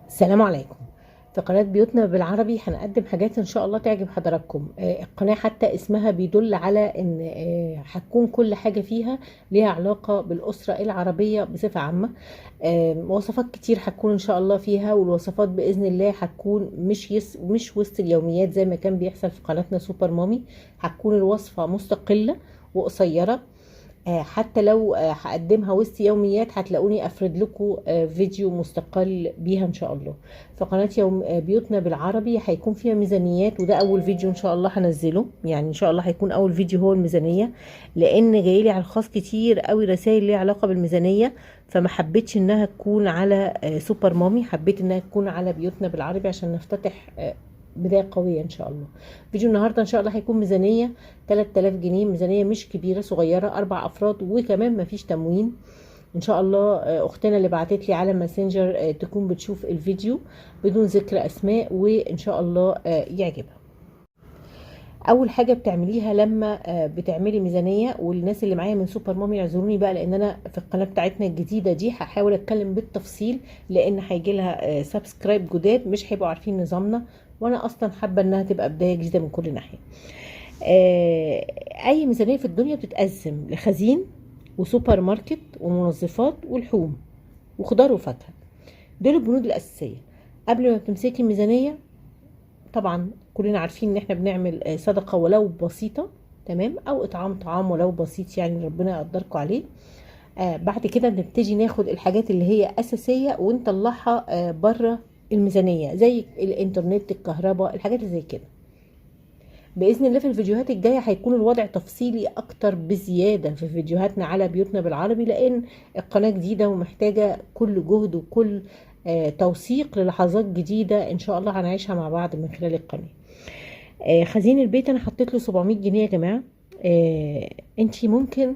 السلام عليكم. في قناة بيوتنا بالعربي هنقدم حاجات ان شاء الله تعجب حضراتكم. القناة حتى اسمها بيدل على ان هتكون كل حاجة فيها ليها علاقة بالأسرة العربية بصفة عامة. وصفات كتير هتكون ان شاء الله فيها، والوصفات بإذن الله هتكون مش وسط اليوميات زي ما كان بيحصل في قناتنا سوبر مامي. هتكون الوصفة مستقلة وقصيرة. حتى لو هقدمها وسط يوميات هتلاقوني افرد لكم فيديو مستقل بيها ان شاء الله. في قناة يوم بيوتنا بالعربي هيكون فيها ميزانيات، وده اول فيديو ان شاء الله هنزله، يعني ان شاء الله هيكون اول فيديو هو الميزانية، لان جايلي على الخاص كتير قوي رسائل ليها علاقة بالميزانية. فما حبيتش انها تكون على سوبر مامي، حبيت انها تكون على بيوتنا بالعربي عشان نفتتح بداية قوية ان شاء الله. فيديو النهاردة ان شاء الله هيكون ميزانية 3000 جنيه، ميزانية مش كبيرة، صغيرة، 4 افراد، وكمان مفيش تموين ان شاء الله. اختنا اللي بعتت لي على ماسنجر تكون بتشوف الفيديو بدون ذكر اسماء، وان شاء الله يعجبها. اول حاجه بتعمليها لما بتعملي ميزانيه، والناس اللي معايا من سوبر مامي يعذروني بقى، لان انا في القناه بتاعتنا الجديده دي هحاول اتكلم بالتفصيل، لان هيجي لها سبسكرايب جداد مش هيبقوا عارفين نظامنا، وانا اصلا حابه انها تبقى بدايه جديده من كل ناحيه. آه، اي ميزانيه في الدنيا بتتقسم لخزين وسوبر ماركت ومنظفات ولحوم وخضار وفاكهه. دول البنود الاساسيه. قبل ما بتمسكي الميزانيه، طبعا كلنا عارفين ان احنا بنعمل صدقه ولو بسيطه، تمام، او اطعام طعام ولو بسيط، يعني ربنا يقدركم عليه. بعد كده بنبتدي ناخد الحاجات اللي هي اساسيه ونطلعها بره الميزانيه، زي الانترنت، الكهرباء، الحاجات اللي زي كده. باذن الله في الفيديوهات الجايه هيكون الوضع تفصيلي اكتر بزياده في فيديوهاتنا على بيوتنا بالعربي، لان القناه جديده ومحتاجه كل جهد وكل توثيق للحظات جديده ان شاء الله هنعيشها مع بعض من خلال القناه. خزين البيت انا حطيت له 700 جنيه يا جماعه. انتي ممكن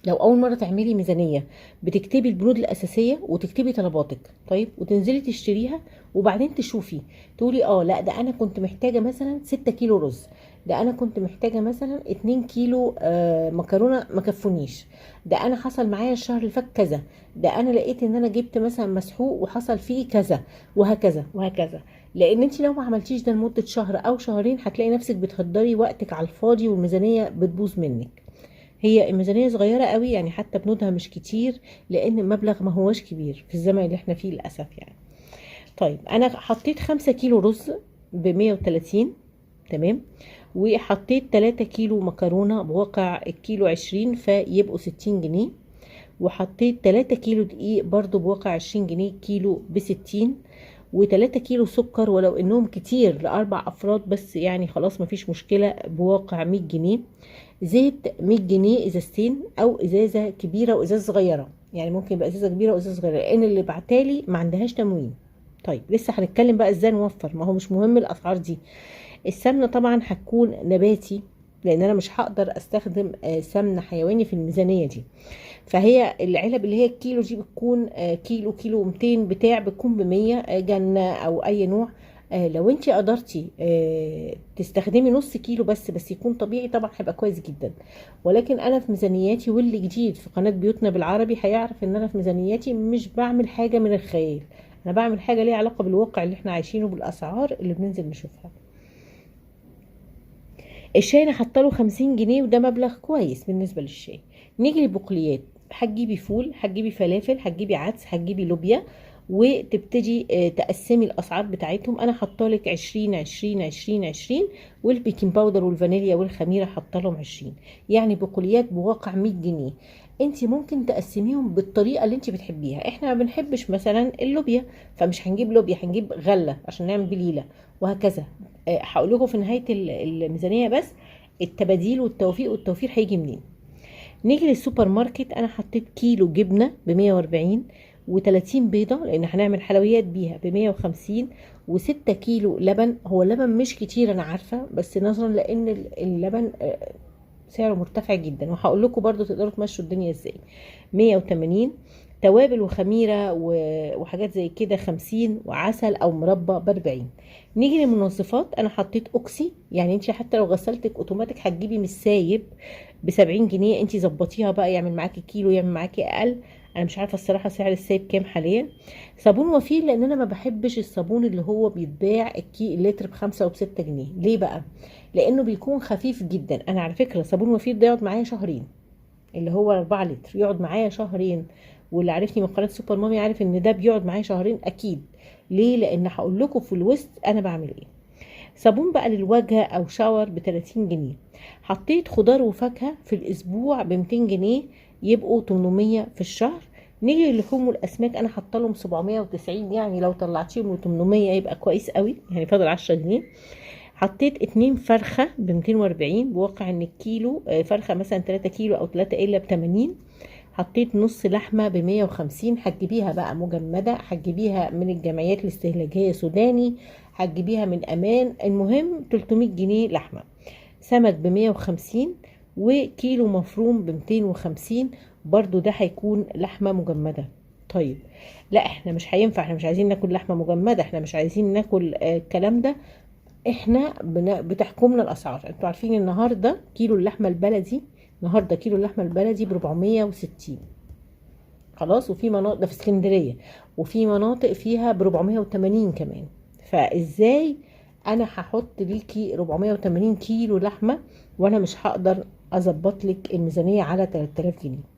لو اول مره تعملي ميزانيه بتكتبي البنود الاساسيه وتكتبي طلباتك، طيب، وتنزلي تشتريها، وبعدين تشوفي تقولي لا ده انا كنت محتاجه مثلا 6 كيلو رز، ده انا كنت محتاجه مثلا 2 كيلو مكرونه ما كفونيش، ده انا حصل معايا الشهر اللي فات كذا، ده انا لقيت ان انا جبت مثلا مسحوق وحصل فيه كذا، وهكذا وهكذا. لان انت لو ما عملتيش ده لمده شهر او شهرين هتلاقي نفسك بتهدري وقتك على الفاضي والميزانيه بتبوظ منك. هي الميزانية صغيرة قوي، يعني حتى بنودها مش كتير، لان المبلغ ما هوش كبير في الزمن اللي احنا فيه للأسف يعني. طيب انا حطيت 5 كيلو رز ب130، تمام، وحطيت 3 كيلو مكرونة بواقع الكيلو 20 فيبقوا 60 جنيه، وحطيت 3 كيلو دقيق برضو بواقع 20 جنيه، كيلو ب60، و3 كيلو سكر ولو انهم كتير ل4 افراد، بس يعني خلاص مفيش مشكلة، بواقع 100 جنيه. زيت 100 جنيه ازازتين، او ازازة كبيرة وازازة صغيرة، يعني ممكن يبقى ازازة كبيرة وازازة صغيرة، لان اللي بعتالي ما عندهاش تموين. طيب لسه هنتكلم بقى ازاي نوفر، ما هو مش مهم الاسعار دي. السمنة طبعا هتكون نباتي، لان انا مش هقدر استخدم سمنة حيواني في الميزانية دي. فهي العلب اللي هي الكيلو دي بتكون كيلو 200 بتاع، بتكون ب100 جنة او اي نوع. لو انت قدرتي تستخدمي نص كيلو بس يكون طبيعي، طبعا هيبقى كويس جدا. ولكن انا في ميزانياتي، واللي جديد في قناة بيوتنا بالعربي هيعرف ان انا في ميزانياتي مش بعمل حاجة من الخيال، انا بعمل حاجة ليها علاقة بالواقع اللي احنا عايشينه، بالاسعار اللي بننزل نشوفها. الشاي انا حاطه له 50 جنيه، وده مبلغ كويس بالنسبه للشاي. نيجي للبقوليات، هتجيبي فول، هتجيبي فلافل، هتجيبي عدس، هتجيبي لوبيا، وتبتدي تقسمي الاسعار بتاعتهم. انا حاطه لك 20 20 20 20، والبيكنج باودر والفانيليا والخميره حاطه لهم 20، يعني بقوليات بواقع 100 جنيه. انت ممكن تقسميهم بالطريقه اللي انت بتحبيها. احنا ما بنحبش مثلا اللوبيا، فمش هنجيب لوبيا، هنجيب غله عشان نعمل بليله، وهكذا. هقول لكم في نهايه الميزانيه بس التباديل والتوفيق والتوفير هيجي منين. نيجي للسوبر ماركت، انا حطيت كيلو جبنه ب140، و30 بيضه لان هنعمل حلويات بيها ب150، و6 كيلو لبن. هو اللبن مش كتير انا عارفه، بس نظرا لان اللبن سعره مرتفع جدا، وهقول لكم برضو تقدروا تمشوا الدنيا ازاي. 180 توابل وخميره وحاجات زي كده 50، وعسل او مربى ب40. نيجي للمنظفات، انا حطيت اوكسي، يعني انت حتى لو غسلتك اوتوماتيك هتجيبي مش سايب ب70 جنيه، انت ظبطيها بقى، يعمل معاكي كيلو، يعمل معاكي اقل، انا مش عارفه الصراحه سعر السايب كام حاليا. صابون وفير، لان انا ما بحبش الصابون اللي هو بيتباع اللتر ب5 و6 جنيه. ليه بقى؟ لانه بيكون خفيف جدا. انا على فكره صابون وفير ده يقعد معايا شهرين، اللي هو 4 لتر يقعد معايا شهرين. واللي عارفني من قناه سوبر مامي عارف ان ده بيقعد معايا شهرين اكيد. ليه؟ لان هقول لكم في الوسط انا بعمل ايه. صابون بقى للوجه او شاور ب 30 جنيه. حطيت خضار وفاكهه في الاسبوع ب 200 جنيه، يبقوا 800 في الشهر. نيجي اللحوم والاسماك، انا حاطه لهم 790، يعني لو طلعتيهم ل 800 يبقى كويس قوي، يعني فاضل 10 جنيه. حطيت 2 فرخه ب 240، بواقع ان الكيلو فرخه مثلا 3 كيلو او 3 الا ب 80. حطيت نص لحمه ب 150، هتجيبيها بقى مجمده، هتجيبيها من الجمعيات الاستهلاكيه سوداني، هتجيبيها من امان، المهم 300 جنيه لحمه. سمك ب 150، وكيلو مفروم ب 250، برضو ده هيكون لحمه مجمده. طيب لا احنا مش هينفع، احنا مش عايزين ناكل لحمه مجمده، احنا مش عايزين ناكل الكلام ده. احنا بتحكمنا الاسعار. انتوا عارفين النهارده كيلو اللحمه البلدي، النهارده كيلو اللحمه البلدي ب 460. خلاص، وفي مناطق ده في اسكندريه، وفي مناطق فيها ب 480 كمان. فازاي انا هحط ليكي 480 كيلو لحمه وانا مش هقدر اظبط لك الميزانيه على 3000 جنيه؟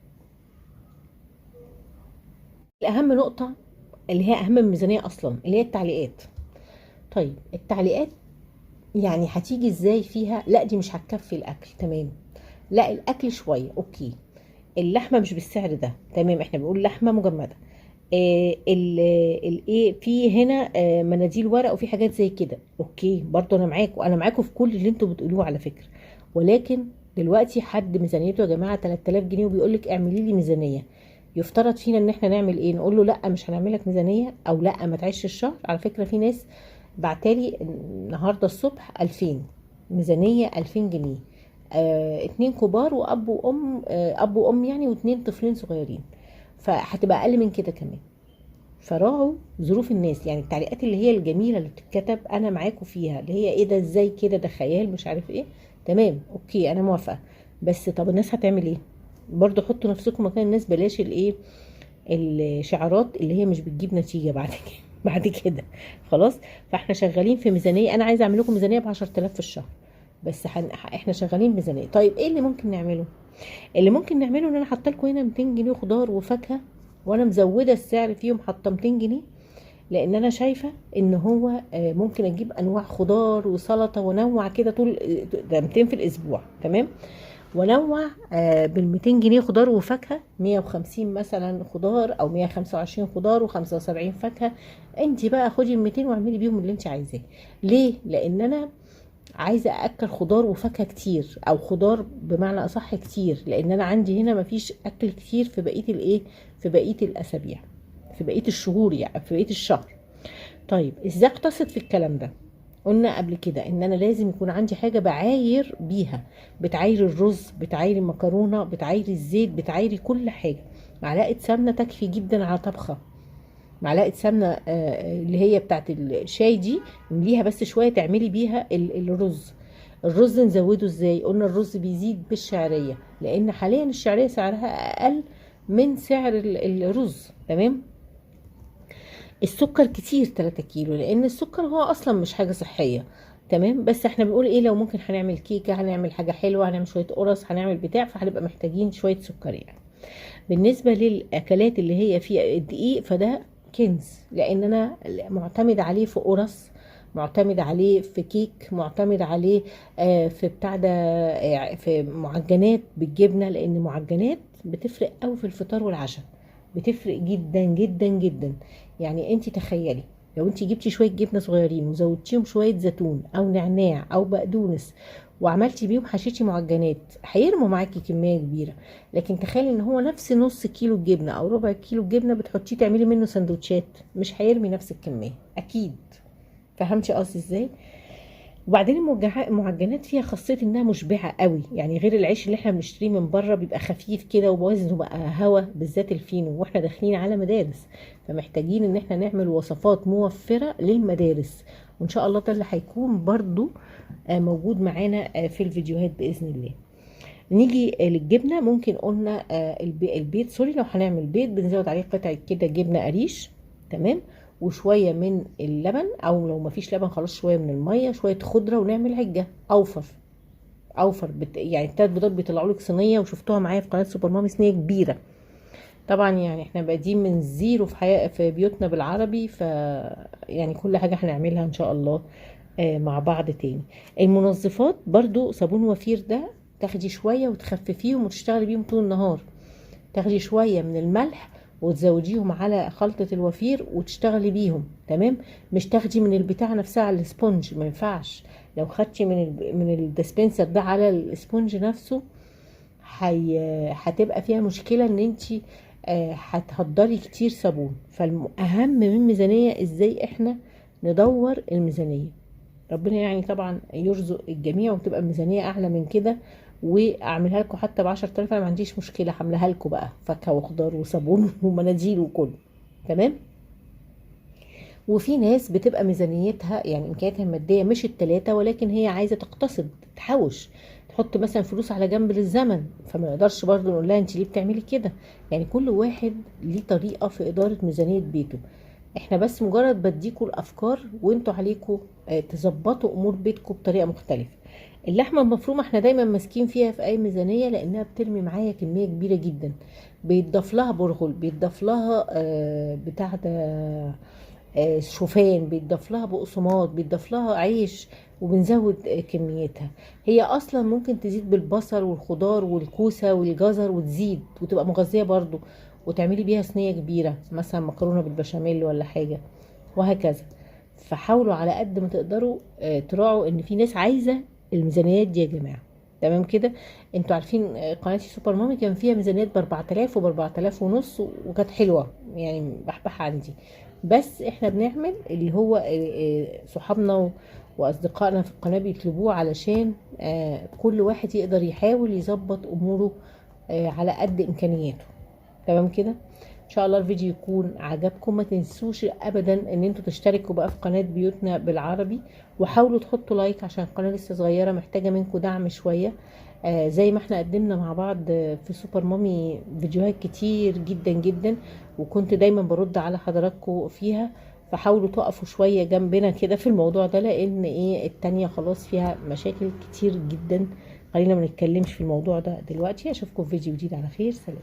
الاهم نقطه اللي هي اهم من الميزانيه اصلا اللي هي التعليقات. طيب التعليقات يعني هتيجي ازاي فيها؟ لا دي مش هتكفي الاكل، تمام. لا الاكل شويه اوكي. اللحمه مش بالسعر ده، تمام، احنا بنقول لحمه مجمده. الايه في هنا مناديل ورق وفي حاجات زي كده، اوكي برضو انا معاكم، انا معاكم في كل اللي انتوا بتقولوه على فكره. ولكن دلوقتي حد ميزانيته يا جماعه 3000 جنيه وبيقول لك اعملي لي ميزانيه، يفترض فينا ان احنا نعمل ايه؟ نقول له لا مش هنعمل لك ميزانيه، او لا ما تعيش الشهر. على فكره في ناس بعتالي النهارده الصبح 2000 ميزانيه، 2000 جنيه. 2 كبار واب وام، اب وام يعني، واتنين طفلين صغيرين، فهتبقى اقل من كده كمان. فراعوا ظروف الناس. يعني التعليقات اللي هي الجميله اللي بتتكتب انا معاكم فيها، اللي هي ايه ده ازاي كده، ده خيال مش عارف ايه، تمام اوكي انا موافقه. بس طب الناس هتعمل ايه؟ برضو حطوا نفسكم مكان الناس، بلاش الايه الشعارات اللي هي مش بتجيب نتيجه بعد كده بعد كده. خلاص. فاحنا شغالين في ميزانيه، انا عايزه اعمل لكم ميزانيه ب 10000 في الشهر، بس احنا شغالين ميزانيه. طيب ايه اللي ممكن نعمله؟ اللي ممكن نعمله ان انا حاطه لكم هنا 200 جنيه خضار وفاكهه، وانا مزوده السعر فيهم، حاطه 200 جنيه، لان انا شايفه ان هو ممكن اجيب انواع خضار وسلطه وانوع كده طول ده 200 في الاسبوع، تمام. وانوع بال 200 جنيه خضار وفاكهه، 150 مثلا خضار او 125 خضار و75 فاكهه. انت بقى خدي ال 200 واعملي بيهم اللي انت عايزاه. ليه؟ لان انا عايزه اكل خضار وفاكهه كتير، او خضار بمعنى اصح كتير، لان انا عندي هنا مفيش اكل كتير في بقيه الايه، في بقيه الاسابيع، في بقيه الشهور، يعني في بقيه الشهر. طيب ازاي اقتصد في الكلام ده؟ قلنا قبل كده ان انا لازم يكون عندي حاجه بعاير بيها، بتعاير الرز، بتعاير المكرونه، بتعاير الزيت، بتعايري كل حاجه. معلقه سمنه تكفي جدا على طبخه. معلقه سمنه اللي هي بتاعت الشاي دي، امليها بس شويه تعملي بيها الرز. الرز نزوده ازاي؟ قلنا الرز بيزيد بالشعريه، لان حاليا الشعريه سعرها اقل من سعر الرز، تمام. السكر كتير 3 كيلو، لان السكر هو اصلا مش حاجه صحيه، تمام. بس احنا بنقول ايه، لو ممكن هنعمل كيكه، هنعمل حاجه حلوه، هنعمل شويه قرص، هنعمل بتاع، فهنبقى محتاجين شويه سكر يعني. بالنسبه للاكلات اللي هي فيها الدقيق، فده كنز، لان انا معتمد عليه في قرص، معتمد عليه في كيك، معتمد عليه في بتاع ده، في معجنات بالجبنه، لان معجنات بتفرق قوي في الفطار والعشاء، بتفرق جدا جدا جدا. يعني انت تخيلي لو انت جبتي شويه جبنه صغيرين وزودتيهم شويه زيتون او نعناع او بقدونس، وعملتي بيهم حشيتي معجنات، هيرموا معاكي كميه كبيره. لكن تخيلي ان هو نفس نص كيلو جبنه او ربع كيلو جبنه بتحطيه تعملي منه سندوتشات، مش هيرمي نفس الكميه اكيد. فهمتي قصدي ازاي؟ وبعدين المعجنات فيها خاصيه انها مشبعه قوي، يعني غير العيش اللي احنا بنشتريه من بره بيبقى خفيف كده ووزنه بقى هوا، بالذات الفينو، واحنا داخلين على مدارس، فمحتاجين ان احنا نعمل وصفات موفره للمدارس. وان شاء الله ده اللي هيكون برضو موجود معانا في الفيديوهات باذن الله. نيجي للجبنه، ممكن قلنا البيض، سوري، لو هنعمل بيض بنزود عليه قطعه كده جبنه قريش، تمام، وشويه من اللبن، او لو مفيش لبن خلاص شويه من الميه، شويه خضره، ونعمل عجه اوفر يعني التلات بيضات بيطلعوا لك صينيه، وشفتوها معايا في قناه سوبر مامي، صينيه كبيره. طبعا يعني احنا بادئين من زيرو في حياة في بيوتنا بالعربي، يعني كل حاجه هنعملها ان شاء الله مع بعض تاني. المنظفات برضو، صابون وفير ده تاخدي شويه وتخففيهم وتشتغلي بيهم طول النهار. تاخدي شويه من الملح وتزوديهم على خلطة الوفير وتشتغلي بيهم، تمام. مش تاخدي من البتاع نفسها على الاسبونج، ما ينفعش. لو خدتي من الديسبنسر ده على الاسبونج نفسه، هتبقى فيها مشكلة ان انتي هتهدري كتير صابون. فالاهم من الميزانية ازاي احنا ندور الميزانية. ربنا يعني طبعا يرزق الجميع وتبقى الميزانية اعلى من كده، واعملها لكم حتى ب10,000، انا ما عنديش مشكلة، حملها لكم بقى فاكهة وخضار وصابون ومناديل وكله، تمام. وفي ناس بتبقى ميزانيتها يعني امكانياتها الماديه مش التلاتة، ولكن هي عايزه تقتصد، تحوش، تحط مثلا فلوس على جنب للزمن، فما نقدرش برضه نقول لها انت ليه بتعملي كده. يعني كل واحد ليه طريقه في اداره ميزانيه بيته. احنا بس مجرد بديكوا الافكار، وانتوا عليكوا تظبطوا امور بيتكم بطريقه مختلفه. اللحمه المفرومه احنا دايما ماسكين فيها في اي ميزانيه، لانها بترمي معايا كميه كبيره جدا. بيتضاف لها برغل، بيتضاف لها بتاع ده شوفان، بيتضاف لها بقسماط، بيتضاف لها عيش، وبنزود كميتها. هي اصلا ممكن تزيد بالبصل والخضار والكوسه والجزر، وتزيد وتبقى مغذيه برضو، وتعملي بيها صينيه كبيره، مثلا مكرونه بالبشاميل ولا حاجه، وهكذا. فحاولوا على قد ما تقدروا تراعوا ان في ناس عايزه الميزانيات دي يا جماعه، تمام كده. انتوا عارفين قناتي سوبر مامي كان فيها ميزانيات ب 4000 وب 4000 ونص، وكانت حلوه يعني، بحبح عندي. بس احنا بنعمل اللي هو صحابنا واصدقائنا في القناه بيطلبوه، علشان كل واحد يقدر يحاول يظبط اموره على قد امكانياته، تمام كده. ان شاء الله الفيديو يكون عجبكم. ما تنسوش ابدا ان انتوا تشتركوا بقى في قناه بيوتنا بالعربي، وحاولوا تحطوا لايك عشان القناه لسه صغيره، محتاجه منكم دعم شويه. زي ما احنا قدمنا مع بعض في سوبر مامي فيديوهات كتير جدا جدا، وكنت دايما برد على حضراتكم فيها. فحاولوا تقفوا شويه جنبنا كده في الموضوع ده، لان ايه التانية خلاص فيها مشاكل كتير جدا. خلينا ما نتكلمش في الموضوع ده دلوقتي. اشوفكم في فيديو جديد على خير، سلام.